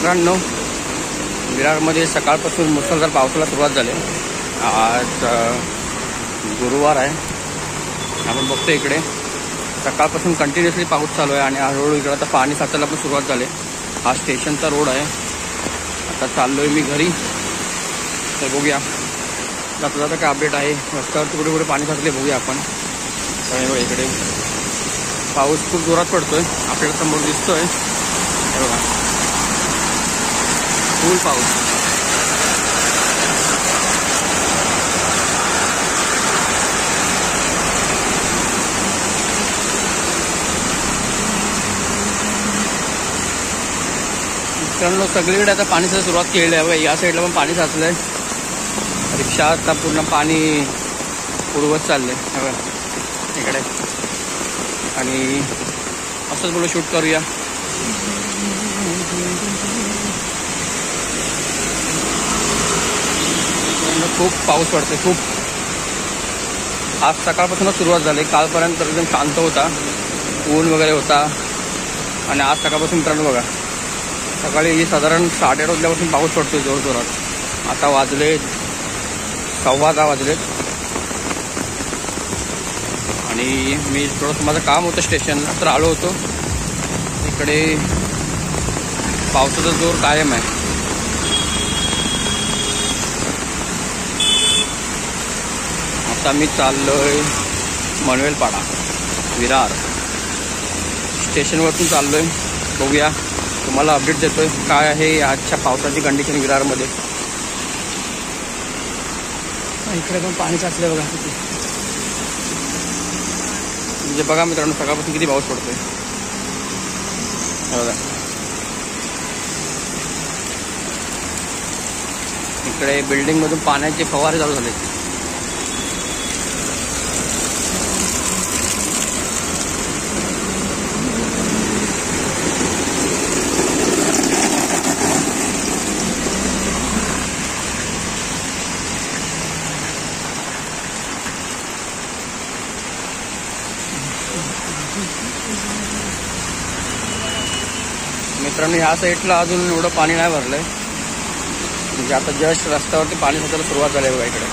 मित्रांनो, विरारमध्ये सकाळपासून मुसळधार पावसाला सुरुवात झाली. आज गुरुवार आहे. आपण बघतो इकडे सकाळपासून कंटिन्युअसली पाऊस चालू आहे आणि हळूहळू इकडे आता पाणी साचायला पण सुरुवात झाली. हा स्टेशनचा रोड आहे. आता चाललोय मी घरी. तर बघूया जाता जाता काय अपडेट आहे. रस्त्यावर कुठे कुठे पाणी साचले बघूया आपण. तर इकडे पाऊस खूप जोरात पडतोय, आपल्याला समोर दिसतोय. हे बघा, फुल पाऊस. मित्रांनो, सगळीकडे आता पाणीची सुरुवात केली आहे. या साईडला पण पाणी साचलंय. रिक्षा आता पूर्ण पाणी उडवत चाललंय इकडे. आणि असंच बोलू शूट करूया. खूप पाऊस पडते, खूप. आज सकाळपासूनच सुरुवात झाली. कालपर्यंत एकदम शांत होता, ऊन वगैरे होता. आणि आज सकाळपासून मित्रांनो बघा, सकाळी साधारण 8:30 वाजल्यापासून पाऊस पडतोय जोरजोरात. आता वाजले 10:15 वाजलेत. आणि मी थोडंसं माझं काम होतं स्टेशनला, तर आलो होतो. इकडे पावसाचा जोर कायम आहे. आता मी चाललोय मनवेलपाडा, विरार स्टेशनवरतून चाललोय. बघूया, तुम्हाला अपडेट देतोय काय आहे आजच्या पावसाची कंडिशन विरारमध्ये. इकडे पण पाणी साचलंय बघा. म्हणजे बघा मित्रांनो, सकाळपासून किती पाऊस पडतोय बघा. इकडे बिल्डिंग मधून पाण्याचे फवारे चालू झाले. मित्रांनो, ह्या साईडला अजून एवढं पाणी नाही भरलंय. म्हणजे आता जस्ट रस्त्यावरती पाणी साचायला सुरुवात झाली आहे बघा इकडे.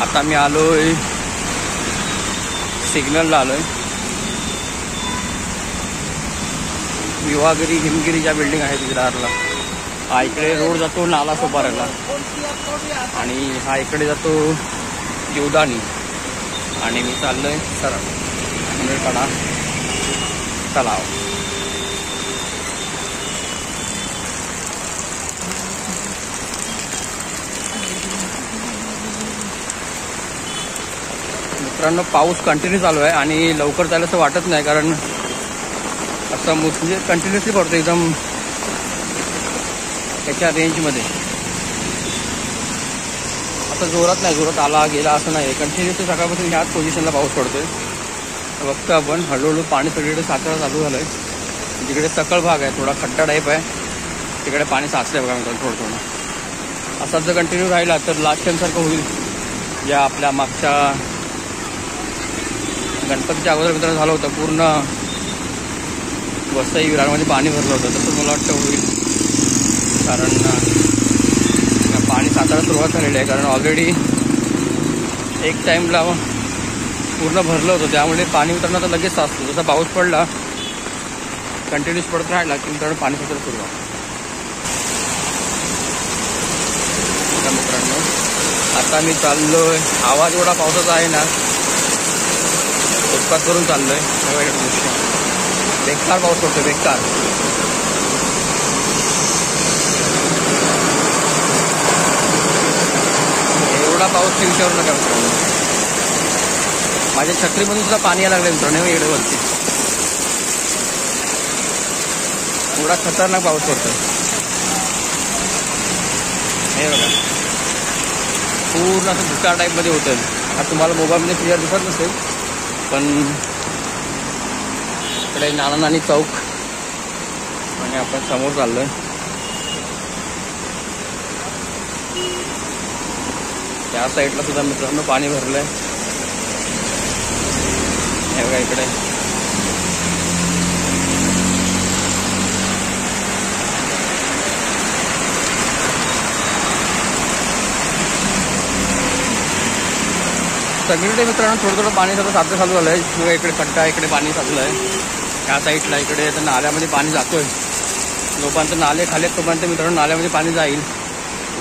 आता मी आलोय सिग्नलला आलोय. विवागिरी हिमगिरी ज्या बिल्डिंग आहेत विरारला, हा इकडे रोड जातो नाला सोपाऱ्याला. आणि हा इकडे जातो जीवदानी. आणि मी चाललोय सरळ मनवेलपाडा तलाव. मित्रांनो, पाऊस कंटिन्यू चालू आहे आणि लवकर जायला असं वाटत नाही, कारण असं म्हणजे कंटिन्युअसली पडतो एकदम त्याच्या रेंजमध्ये. आता जोरात नाही, जोरात आला गेला असं नाही. कंटिन्युअसली सकाळपासून ह्याच पोझिशनला पाऊस पडतोय. बघतो आपण हळूहळू पाणी सगळीकडे साचायला चालू झालंय. जिकडे सकळ भाग आहे, थोडा खड्डा टाईप आहे, तिकडे पाणी साचलंय बघा मित्रांनो थोडं थोडं. असाच जर कंटिन्यू राहिला तर लास्ट टाइमसारखं होईल, ज्या आपल्या मागच्या गणपतीच्या अगोदर मित्रांनो झालं होतं. पूर्ण वसई विरारमध्ये पाणी भरलं होतं. तसंच मला वाटतं होईल, कारण पाणी साचायला सुरुवात झालेली आहे. कारण ऑलरेडी एक टाईमला पूर्ण भरलं होतं, त्यामुळे पाणी मित्रांनो आता लगेच साचतं. जसा पाऊस पडला कंटिन्यूस पडत राहिला की मित्रांनो पाणी साचायला सुरुवात. मित्रांनो, आता मी चाललोय, आवाज एवढा पावसाचा आहे ना, फुटपाथ करून चाललोय. बेकार पाऊस पडतोय, बेकार. एवढा पाऊस विषयावर नका मित्रांनो. माझ्या छत्रीमधून सुद्धा पाणी यायला लागलं मित्रांनो इकडे वरती. एवढा खतरनाक पाऊस पडतोय. हे बघा, पूर्ण असं दुष्काळ टाईपमध्ये होतं. आता तुम्हाला मोबाईलमध्ये क्लिअर दिसत नसेल, पण इकडे नाना नानी चौक आणि आपण समोर चाललोय. त्या साईडला सुद्धा मित्रांनो पाणी भरलंय. हे बघा इकडे सगळीकडे मित्रांनो थोडं थोडं पाणी सगळं साचं चालू झालं आहे. किंवा इकडे खड्डा, इकडे पाणी साचलं आहे. त्या साईडला इकडे तर नाल्यामध्ये पाणी जातोय. जोपर्यंत नाले खाली आहेत तोपर्यंत मित्रांनो नाल्यामध्ये पाणी जाईल.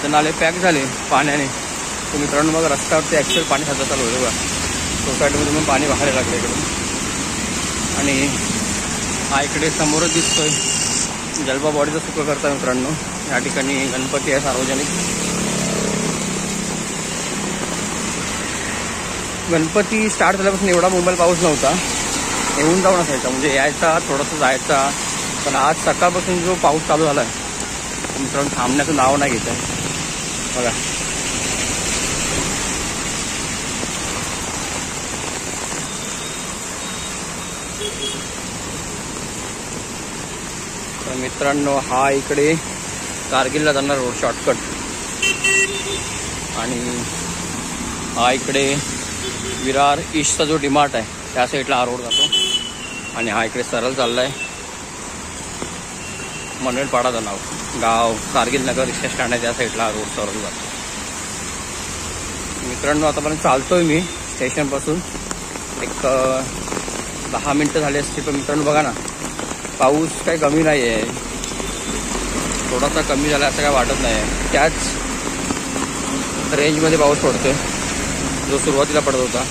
तर नाले पॅक झाले पाण्याने. तर मित्रांनो मग रस्त्यावरती ॲक्च्युअल पाणी साचत चालू होतं बघा. सोसायटीमध्ये पण पाणी बाहेर लागलं इकडून. आणि हा इकडे समोरच दिसतोय जलबा बॉडीचा सुकं करता मित्रांनो. या ठिकाणी गणपती आहे सार्वजनिक. गणपती स्टार्ट झाल्यापासून एवढा मुंबईला पाऊस नव्हता. येऊन जाऊन असायचा, म्हणजे यायचा थोडासा जायचा. पण आज सकाळपासून जो पाऊस चालू झाला आहे मित्रांनो थांबण्याचं नाव नाही घेत आहे बघा. तर मित्रांनो हा इकडे कारगिलला जाणार रोड शॉर्टकट. आणि हा इकडे विरार ईस्टचा जो डीमार्ट आहे त्या साईडला हा रोड जातो. आणि हा इकडे सरळ चालला आहे मनवेलपाडा नाव गाव कारगिल नगर रिक्षा स्टँड आहे त्या साईडला हा रोड सरळ जातो. मित्रांनो आतापर्यंत चालतोय मी स्टेशनपासून एक 10 मिनटं झाली असतील. पण मित्रांनो बघा ना पाऊस काही कमी नाही आहे. थोडासा कमी झाला असं काय वाटत नाही आहे. त्याच रेंजमध्ये पाऊस पडतोय जो सुरुवातीला पडत होता.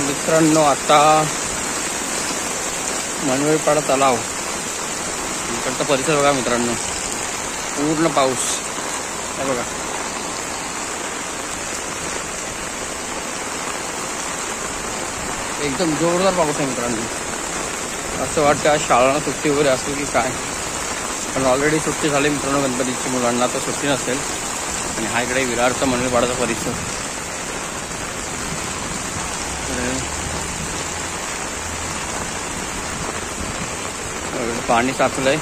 मित्रांनो आता मनवेलपाडा तलाव इकडचा परिसर बघा मित्रांनो. पूर्ण पाऊस हे बघा. एकदम जोरदार पाऊस आहे मित्रांनो. असं वाटतं आज शाळांना सुट्टी वगैरे असेल की काय. पण ऑलरेडी सुट्टी झाली मित्रांनो गणपतीची. मुलांना तर सुट्टी नसेल. आणि हा इकडे विरारचा मनवेलपाडाचा परिसर. पाणी साचलंय.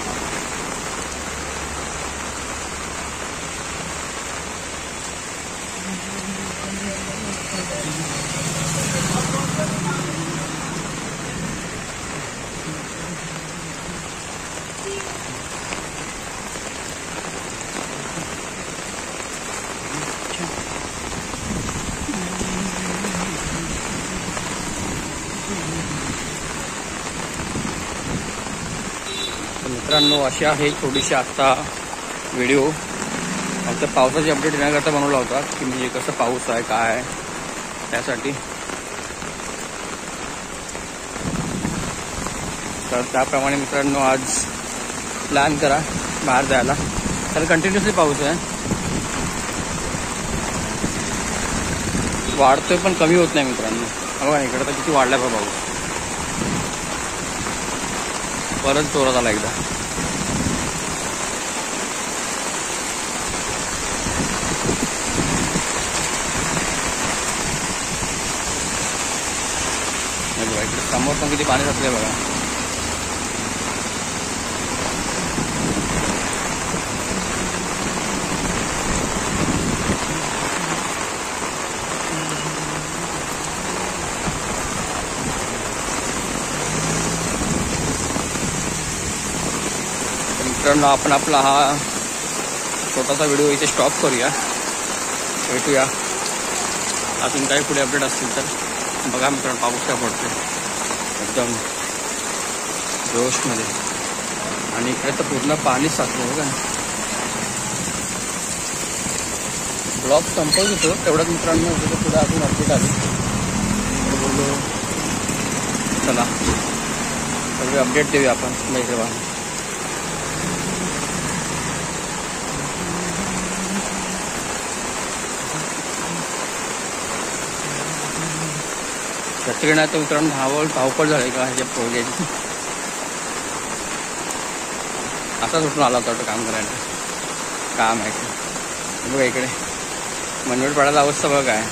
मित्रांनो अशी आहे थोडीशी आत्ता व्हिडिओ. फक्त पावसाची अपडेट देण्याकरता बनवला होता की म्हणजे कसं पाऊस आहे काय आहे त्यासाठी. तर त्याप्रमाणे मित्रांनो आज प्लॅन करा बाहेर जायला. कारण कंटिन्युअसली पाऊस आहे. वाढतोय पण कमी होत नाही मित्रांनो. बघा इकडे तर किती वाढलाय बघा पाऊस. परत जोरात आला एकदा. इकडे समोर पण किती पाणी साचलंय बघा. मित्रांनो आपण आपला हा छोटासा व्हिडिओ इथे स्टॉप करूया. भेटूया अजून काही पुढे अपडेट असतील तर. बघा मित्रांनो पाऊस काय पडतोय एकदम जोशमध्ये. आणि इकडे तर पूर्ण पाणी साचलं बघा. ब्लॉग संपवत होतो तेवढ्याच मित्रांनो तिथे पुढे अजून अपडेट आली. बोललो चला सगळे अपडेट देऊया आपण नाही तेव्हा. प्रत्येक नाही तर मित्रांनो धावपळ झाली का ह्याच्या प्रोजेक्ट. असाच उठून आला होता वाटतं काम करायला. काम आहे बघा इकडे मनवेडपाड्याला अवस्था बघा काय.